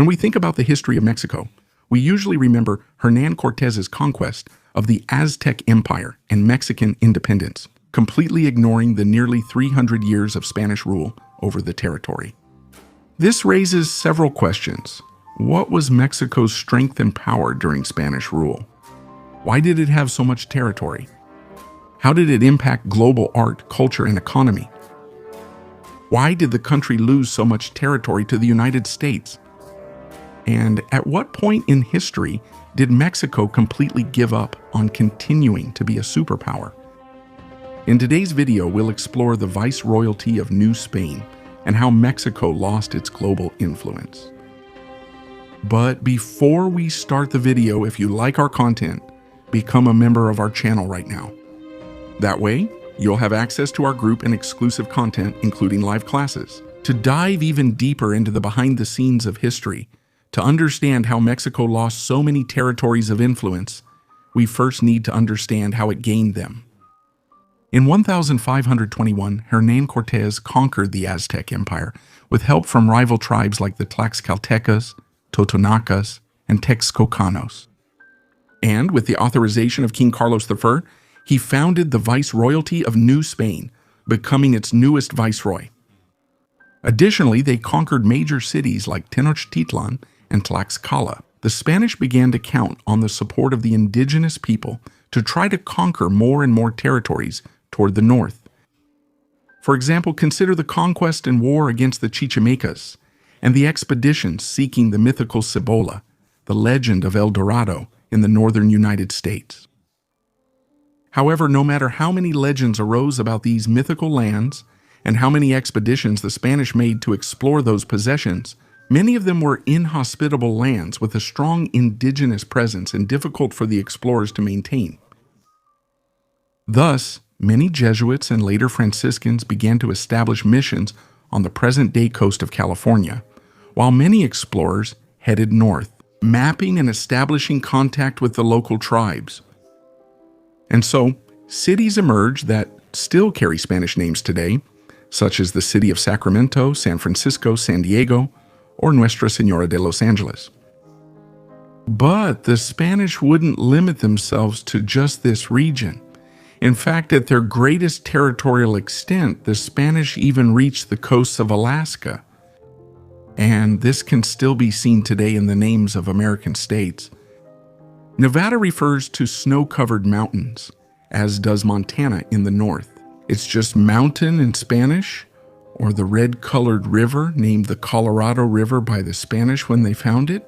When we think about the history of Mexico, we usually remember Hernán Cortés's conquest of the Aztec Empire and Mexican independence, completely ignoring the nearly 300 years of Spanish rule over the territory. This raises several questions. What was Mexico's strength and power during Spanish rule? Why did it have so much territory? How did it impact global art, culture, and economy? Why did the country lose so much territory to the United States? And at what point in history did Mexico completely give up on continuing to be a superpower? In today's video, we'll explore the viceroyalty of New Spain and how Mexico lost its global influence. But before we start the video, if you like our content, become a member of our channel right now. That way, you'll have access to our group and exclusive content, including live classes. To dive even deeper into the behind the scenes of history, to understand how Mexico lost so many territories of influence, we first need to understand how it gained them. In 1521, Hernán Cortés conquered the Aztec Empire with help from rival tribes like the Tlaxcaltecas, Totonacas, and Texcocanos. And with the authorization of King Carlos I, he founded the Viceroyalty of New Spain, becoming its newest viceroy. Additionally, they conquered major cities like Tenochtitlan and Tlaxcala. The Spanish began to count on the support of the indigenous people to try to conquer more and more territories toward the north. For example, consider the conquest and war against the Chichimecas, and the expeditions seeking the mythical Cibola, the legend of El Dorado in the northern United States. However, no matter how many legends arose about these mythical lands and how many expeditions the Spanish made to explore those possessions, many of them were inhospitable lands with a strong indigenous presence and difficult for the explorers to maintain. Thus, many Jesuits and later Franciscans began to establish missions on the present-day coast of California, while many explorers headed north, mapping and establishing contact with the local tribes. And so, cities emerged that still carry Spanish names today, such as the city of Sacramento, San Francisco, San Diego, or Nuestra Señora de Los Angeles. But the Spanish wouldn't limit themselves to just this region. In fact, at their greatest territorial extent, the Spanish even reached the coasts of Alaska. And this can still be seen today in the names of American states. Nevada refers to snow-covered mountains, as does Montana in the north. It's just mountain in Spanish, or the red-colored river named the Colorado River by the Spanish when they found it.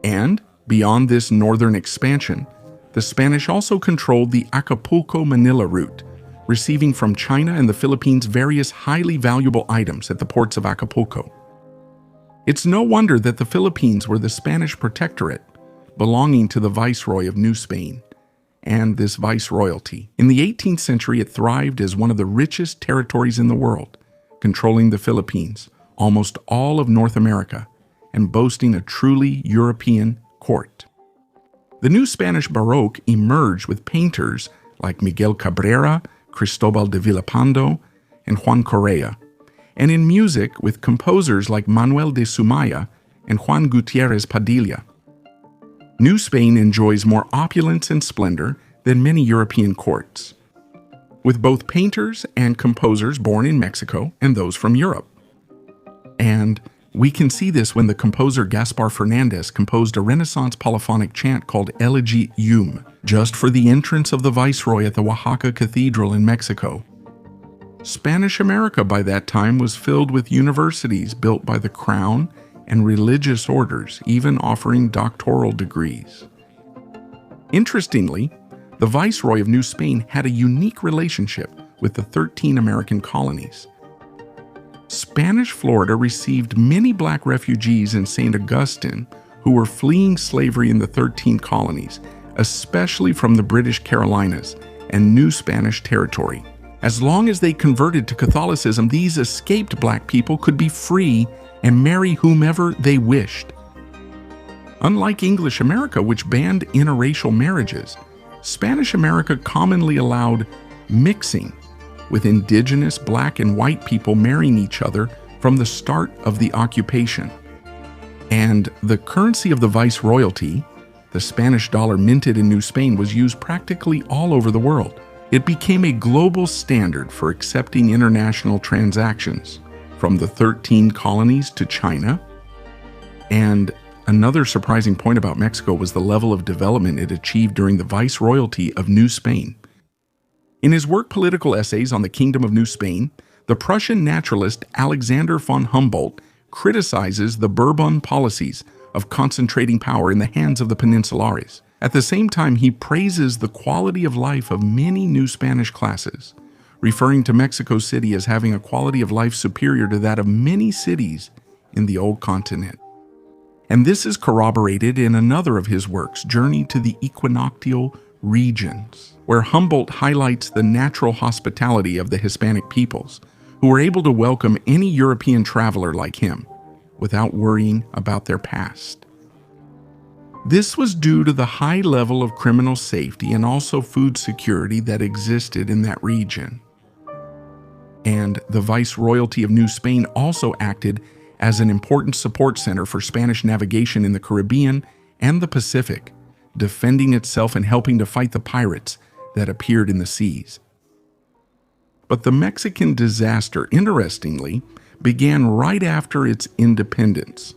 And beyond this northern expansion, the Spanish also controlled the Acapulco-Manila route, receiving from China and the Philippines various highly valuable items at the ports of Acapulco. It's no wonder that the Philippines were the Spanish protectorate, belonging to the Viceroy of New Spain, and this viceroyalty. In the 18th century, it thrived as one of the richest territories in the world, controlling the Philippines, almost all of North America, and boasting a truly European court. The new Spanish Baroque emerged with painters like Miguel Cabrera, Cristobal de Villalpando, and Juan Correa, and in music with composers like Manuel de Sumaya and Juan Gutierrez Padilla. New Spain enjoys more opulence and splendor than many European courts, with both painters and composers born in Mexico and those from Europe. And we can see this when the composer Gaspar Fernandez composed a Renaissance polyphonic chant called Elegy Yum, just for the entrance of the Viceroy at the Oaxaca Cathedral in Mexico. Spanish America by that time was filled with universities built by the Crown and religious orders, even offering doctoral degrees. Interestingly, the Viceroy of New Spain had a unique relationship with the 13 American colonies. Spanish Florida received many black refugees in St. Augustine who were fleeing slavery in the 13 colonies, especially from the British Carolinas and New Spanish territory. As long as they converted to Catholicism, these escaped black people could be free and marry whomever they wished. Unlike English America, which banned interracial marriages, Spanish America commonly allowed mixing, with indigenous black and white people marrying each other from the start of the occupation. And the currency of the viceroyalty, the Spanish dollar minted in New Spain, was used practically all over the world. It became a global standard for accepting international transactions, from the 13 colonies to China. And another surprising point about Mexico was the level of development it achieved during the viceroyalty of New Spain. In his work Political Essays on the Kingdom of New Spain, the Prussian naturalist Alexander von Humboldt criticizes the Bourbon policies of concentrating power in the hands of the Peninsulares. At the same time, he praises the quality of life of many new Spanish classes, referring to Mexico City as having a quality of life superior to that of many cities in the old continent. And this is corroborated in another of his works, Journey to the Equinoctial Regions, where Humboldt highlights the natural hospitality of the Hispanic peoples, who were able to welcome any European traveler like him without worrying about their past. This was due to the high level of criminal safety and also food security that existed in that region. And the Viceroyalty of New Spain also acted as an important support center for Spanish navigation in the Caribbean and the Pacific, defending itself and helping to fight the pirates that appeared in the seas. But the Mexican disaster, interestingly, began right after its independence.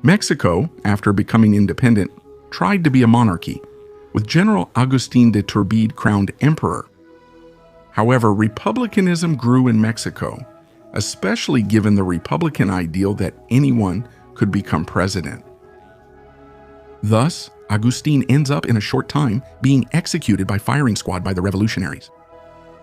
Mexico, after becoming independent, tried to be a monarchy, with General Agustín de Iturbide crowned emperor. However, republicanism grew in Mexico, especially given the republican ideal that anyone could become president. Thus, Agustín ends up in a short time being executed by firing squad by the revolutionaries.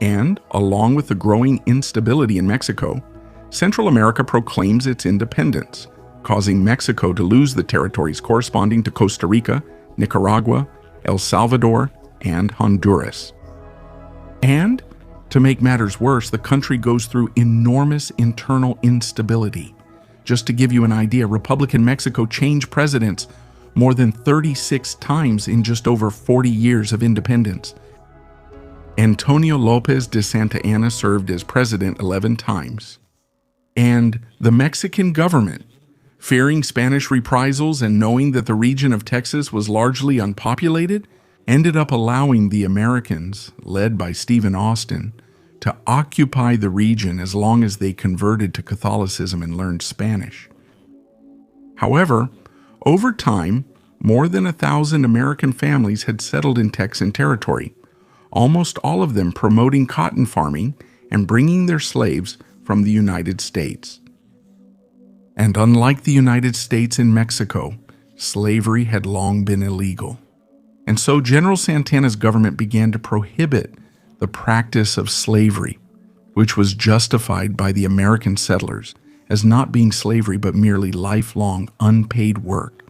And, along with the growing instability in Mexico, Central America proclaims its independence, causing Mexico to lose the territories corresponding to Costa Rica, Nicaragua, El Salvador, and Honduras. And, to make matters worse, the country goes through enormous internal instability. Just to give you an idea, Republican Mexico changed presidents more than 36 times in just over 40 years of independence. Antonio López de Santa Anna served as president 11 times. And the Mexican government, fearing Spanish reprisals and knowing that the region of Texas was largely unpopulated, ended up allowing the Americans, led by Stephen Austin, to occupy the region as long as they converted to Catholicism and learned Spanish. However, over time, more than 1,000 American families had settled in Texan territory, almost all of them promoting cotton farming and bringing their slaves from the United States. And unlike the United States and Mexico, slavery had long been illegal. And so General Santana's government began to prohibit the practice of slavery, which was justified by the American settlers as not being slavery but merely lifelong unpaid work.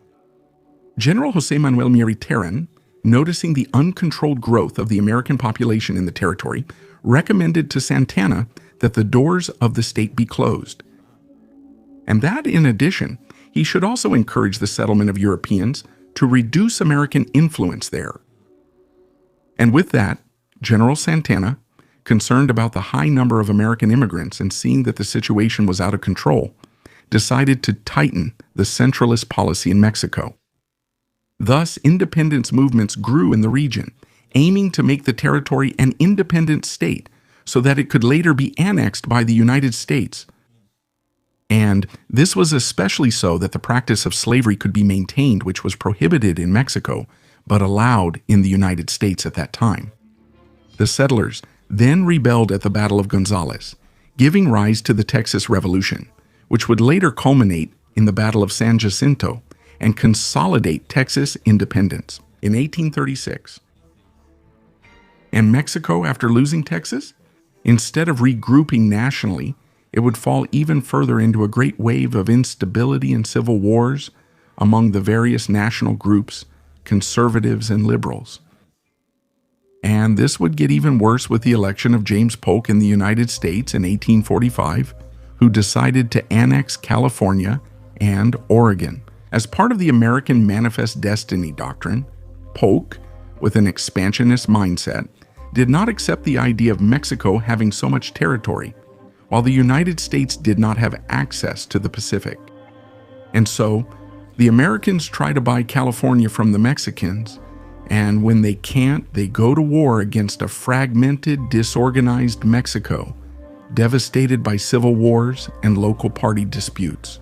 General José Manuel Mieri Terán, noticing the uncontrolled growth of the American population in the territory, recommended to Santana that the doors of the state be closed. And that, in addition, he should also encourage the settlement of Europeans to reduce American influence there. And with that, General Santana, concerned about the high number of American immigrants and seeing that the situation was out of control, decided to tighten the centralist policy in Mexico. Thus, independence movements grew in the region, aiming to make the territory an independent state so that it could later be annexed by the United States. And this was especially so that the practice of slavery could be maintained, which was prohibited in Mexico, but allowed in the United States at that time. The settlers then rebelled at the Battle of Gonzales, giving rise to the Texas Revolution, which would later culminate in the Battle of San Jacinto and consolidate Texas independence in 1836. And Mexico, after losing Texas, instead of regrouping nationally, it would fall even further into a great wave of instability and civil wars among the various national groups, conservatives and liberals. And this would get even worse with the election of James Polk in the United States in 1845, who decided to annex California and Oregon. As part of the American Manifest Destiny doctrine, Polk, with an expansionist mindset, did not accept the idea of Mexico having so much territory, while the United States did not have access to the Pacific. And so, the Americans try to buy California from the Mexicans, and when they can't, they go to war against a fragmented, disorganized Mexico, devastated by civil wars and local party disputes.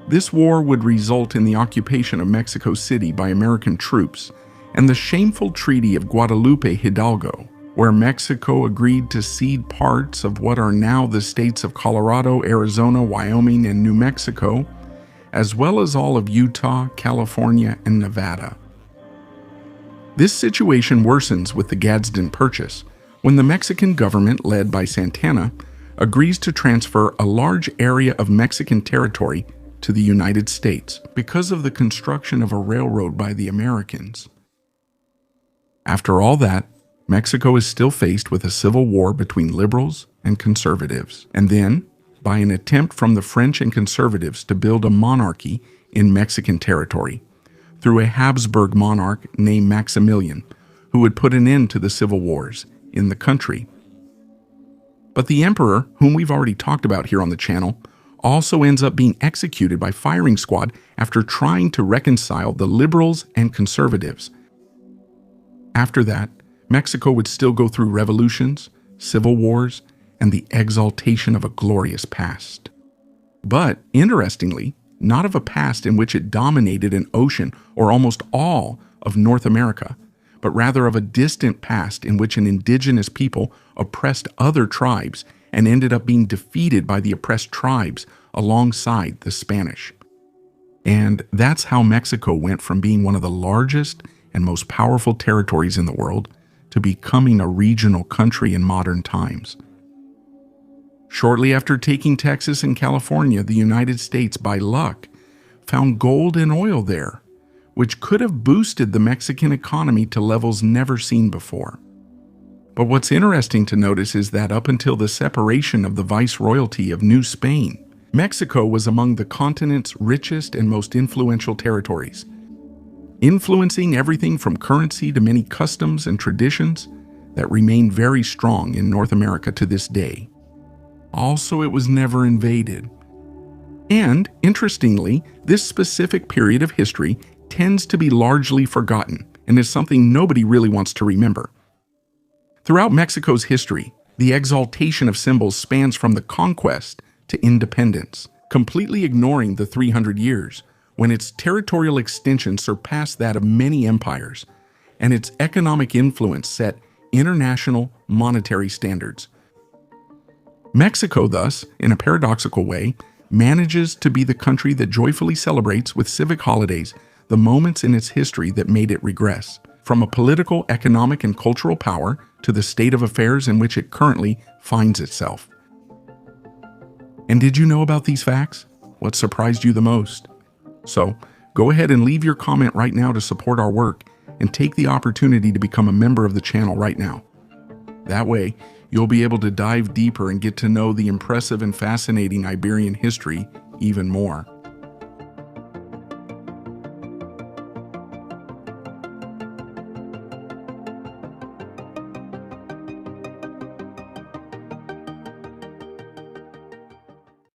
This war would result in the occupation of Mexico City by American troops and the shameful Treaty of Guadalupe Hidalgo, where Mexico agreed to cede parts of what are now the states of Colorado, Arizona, Wyoming, and New Mexico, as well as all of Utah, California, and Nevada. This situation worsens with the Gadsden Purchase, when the Mexican government, led by Santana, agrees to transfer a large area of Mexican territory to the United States because of the construction of a railroad by the Americans. After all that, Mexico is still faced with a civil war between liberals and conservatives, and then by an attempt from the French and conservatives to build a monarchy in Mexican territory through a Habsburg monarch named Maximilian, who would put an end to the civil wars in the country. But the emperor, whom we've already talked about here on the channel, also ends up being executed by firing squad after trying to reconcile the liberals and conservatives. After that, Mexico would still go through revolutions, civil wars, and the exaltation of a glorious past. But, interestingly, not of a past in which it dominated an ocean or almost all of North America, but rather of a distant past in which an indigenous people oppressed other tribes and ended up being defeated by the oppressed tribes alongside the Spanish. And that's how Mexico went from being one of the largest and most powerful territories in the world to becoming a regional country in modern times. Shortly after taking Texas and California, the United States, by luck, found gold and oil there, which could have boosted the Mexican economy to levels never seen before. But what's interesting to notice is that up until the separation of the Viceroyalty of New Spain, Mexico was among the continent's richest and most influential territories, influencing everything from currency to many customs and traditions that remain very strong in North America to this day. Also, it was never invaded. And, interestingly, this specific period of history tends to be largely forgotten and is something nobody really wants to remember. Throughout Mexico's history, the exaltation of symbols spans from the conquest to independence, completely ignoring the 300 years when its territorial extension surpassed that of many empires, and its economic influence set international monetary standards. Mexico, thus, in a paradoxical way, manages to be the country that joyfully celebrates with civic holidays the moments in its history that made it regress, from a political, economic, and cultural power to the state of affairs in which it currently finds itself. And did you know about these facts? What surprised you the most? So, go ahead and leave your comment right now to support our work and take the opportunity to become a member of the channel right now. That way, you'll be able to dive deeper and get to know the impressive and fascinating Iberian history even more.